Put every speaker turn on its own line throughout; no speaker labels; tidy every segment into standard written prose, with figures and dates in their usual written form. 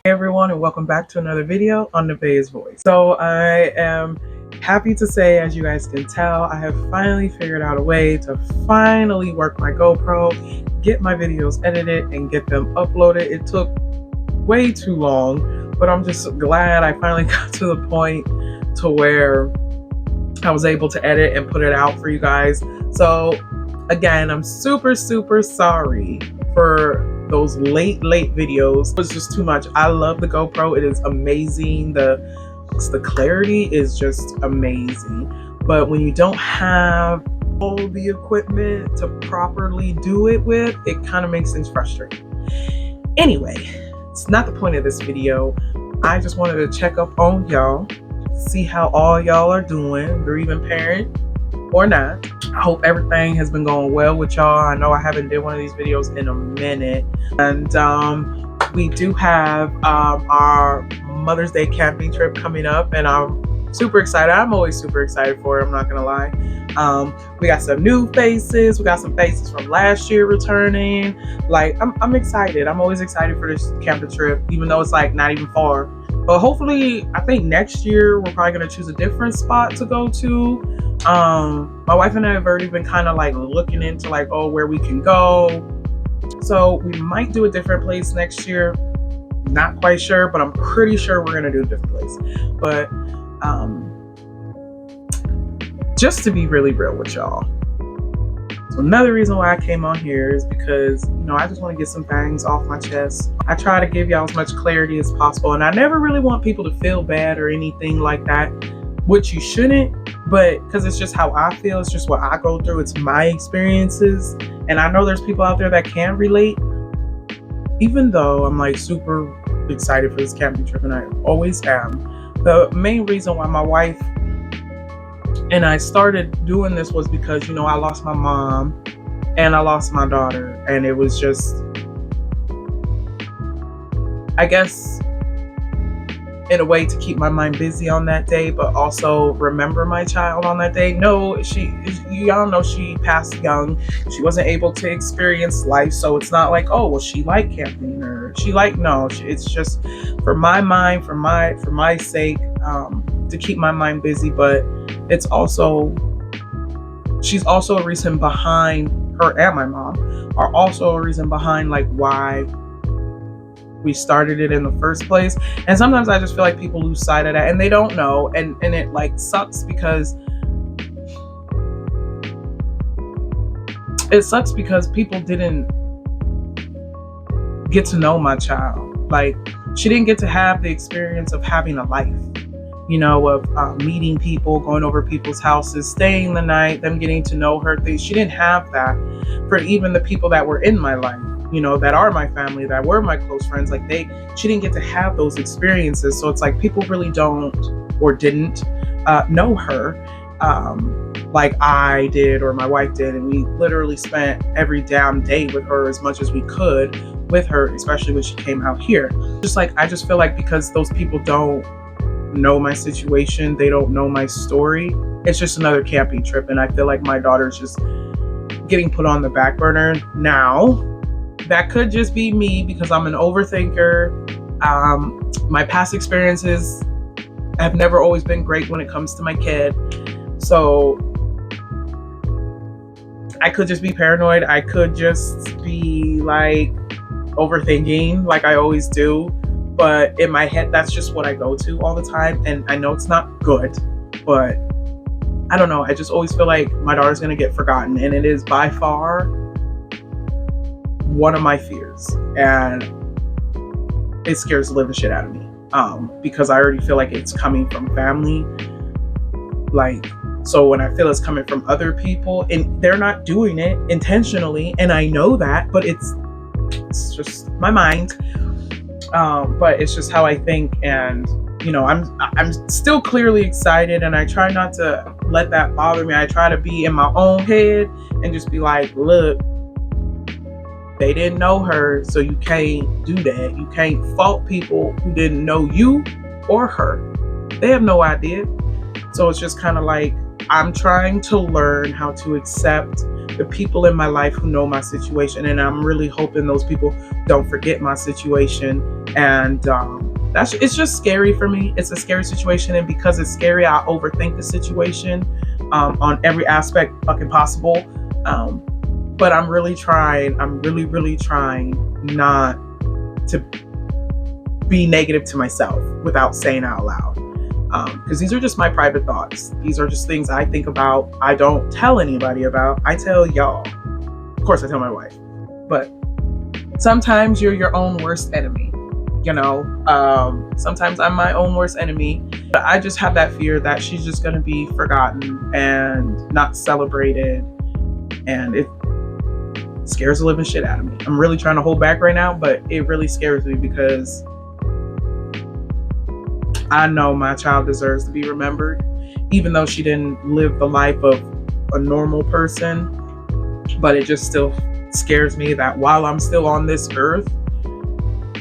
Hey everyone, and welcome back to another video on Nevaeh's Voice. So I am happy to say, as you guys can tell, I have finally figured out a way to finally work my GoPro, get my videos edited, and get them uploaded. It took way too long, but I'm just glad I finally got to the point to where I was able to edit and put it out for you guys. So again, I'm super sorry for those late videos. It was just too much. I love the GoPro. It is amazing. The clarity is just amazing. But when you don't have all the equipment to properly do it with, it kind of makes things frustrating. Anyway, it's not the point of this video. I just wanted to check up on y'all, see how all y'all are doing, grieving parent or not. I hope everything has been going well with y'all. I know I haven't did one of these videos in a minute. And we do have our Mother's Day camping trip coming up, and I'm super excited. I'm always super excited for it, I'm not gonna lie. We got some new faces. We got some faces from last year returning. Like, I'm excited. I'm always excited for this camping trip, even though it's like not even far. But hopefully, I think next year we're probably gonna choose a different spot to go to. My wife and I have already been kind of like looking into like, oh, where we can go. So we might do a different place next year. Not quite sure, but I'm pretty sure we're gonna do a different place. But just to be really real with y'all. So another reason why I came on here is because, you know, I just want to get some things off my chest. I try to give y'all as much clarity as possible, and I never really want people to feel bad or anything like that, which you shouldn't, but because it's just how I feel, it's just what I go through, it's my experiences, and I know there's people out there that can relate. Even though I'm like super excited for this camping trip, and I always am, the main reason why my wife and I started doing this was because, you know, I lost my mom and I lost my daughter, and it was just, I guess, in a way to keep my mind busy on that day, but also remember my child on that day. No, y'all know she passed young. She wasn't able to experience life, so it's not like, oh, well, she liked camping or she liked, no, it's just for my mind, for my sake, to keep my mind busy. But it's also, she's also a reason behind, her and my mom are also a reason behind like why we started it in the first place. And sometimes I just feel like people lose sight of that and they don't know, and it like sucks because people didn't get to know my child. Like, she didn't get to have the experience of having a life, you know, of meeting people, going over people's houses, staying the night, them getting to know her. She didn't have that for even the people that were in my life, you know, that are my family, that were my close friends. Like, she didn't get to have those experiences. So it's like people really don't or didn't know her like I did or my wife did. And we literally spent every damn day with her as much as we could with her, especially when she came out here. Just like, I just feel like because those people don't know my situation, they don't know my story, it's just another camping trip. And I feel like my daughter's just getting put on the back burner now. That could just be me because I'm an overthinker. My past experiences have never always been great when it comes to my kid. So I could just be paranoid. I could just be like overthinking like I always do. But in my head, that's just what I go to all the time. And I know it's not good, but I don't know. I just always feel like my daughter's going to get forgotten. And it is by far one of my fears, and it scares the living shit out of me, because I already feel like it's coming from family. Like, so when I feel it's coming from other people and they're not doing it intentionally, and I know that, but it's just my mind, but it's just how I think. And you know, I'm still clearly excited, and I try not to let that bother me. I try to be in my own head and just be like, look, they didn't know her, so you can't do that. You can't fault people who didn't know you or her. They have no idea. So it's just kind of like, I'm trying to learn how to accept the people in my life who know my situation, and I'm really hoping those people don't forget my situation. And it's just scary for me. It's a scary situation, and because it's scary, I overthink the situation on every aspect fucking possible. But I'm really trying. I'm really trying not to be negative to myself without saying out loud. Because these are just my private thoughts. These are just things I think about. I don't tell anybody about. I tell y'all. Of course, I tell my wife. But sometimes you're your own worst enemy. Sometimes I'm my own worst enemy. But I just have that fear that she's just going to be forgotten and not celebrated. And it scares the living shit out of me. I'm really trying to hold back right now, but it really scares me because I know my child deserves to be remembered, even though she didn't live the life of a normal person. But it just still scares me that while I'm still on this earth,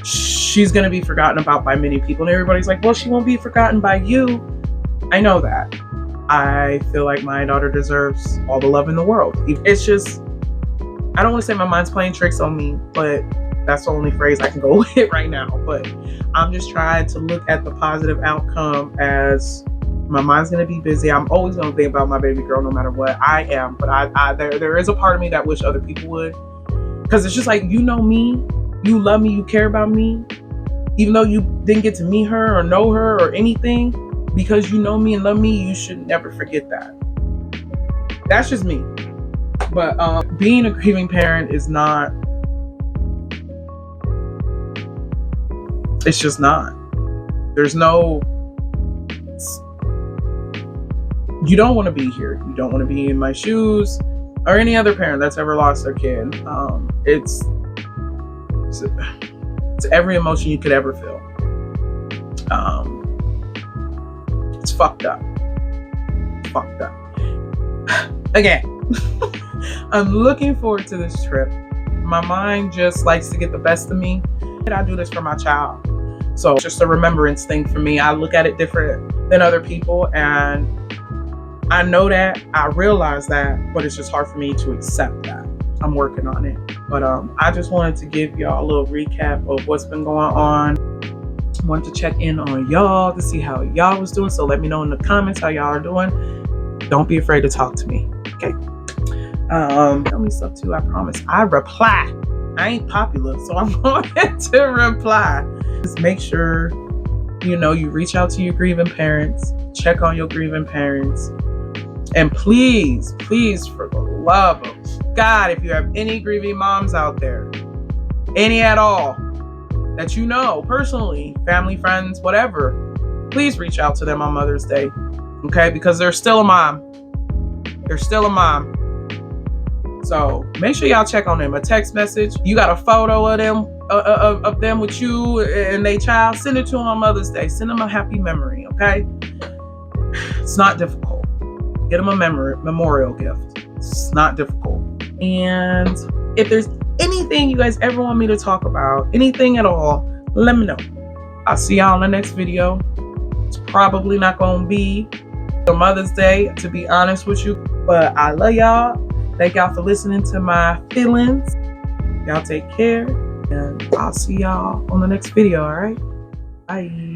she's going to be forgotten about by many people. And everybody's like, well, she won't be forgotten by you. I know that. I feel like my daughter deserves all the love in the world. It's just, I don't want to say my mind's playing tricks on me, but that's the only phrase I can go with right now. But I'm just trying to look at the positive outcome, as my mind's going to be busy. I'm always going to think about my baby girl no matter what. I am. But there is a part of me that wish other people would. Because it's just like, you know me, you love me, you care about me. Even though you didn't get to meet her or know her or anything, because you know me and love me, you should never forget that. That's just me. But being a grieving parent is not, it's just not. There's no, you don't want to be here. You don't want to be in my shoes, or any other parent that's ever lost their kid. It's every emotion you could ever feel. It's fucked up. Fucked up. Again, I'm looking forward to this trip. My mind just likes to get the best of me. And I do this for my child. So it's just a remembrance thing for me. I look at it different than other people, and I know that, I realize that, but it's just hard for me to accept that. I'm working on it. But I just wanted to give y'all a little recap of what's been going on. Wanted to check in on y'all to see how y'all was doing. So let me know in the comments how y'all are doing. Don't be afraid to talk to me. Okay. Tell me stuff too, I promise. I reply. I ain't popular, so I'm going to reply. Just make sure, you reach out to your grieving parents. Check on your grieving parents. And please, for the love of God, if you have any grieving moms out there, any at all, that you know personally, family, friends, whatever, please reach out to them on Mother's Day. Okay? Because they're still a mom. They're still a mom. So make sure y'all check on them. A text message. You got a photo of them with you and their child. Send it to them on Mother's Day. Send them a happy memory. Okay? It's not difficult. Get them a memorial gift. It's not difficult. And if there's anything you guys ever want me to talk about, anything at all, let me know. I'll see y'all in the next video. It's probably not going to be for Mother's Day, to be honest with you. But I love y'all. Thank y'all for listening to my feelings. Y'all take care. And I'll see y'all on the next video, all right? Bye.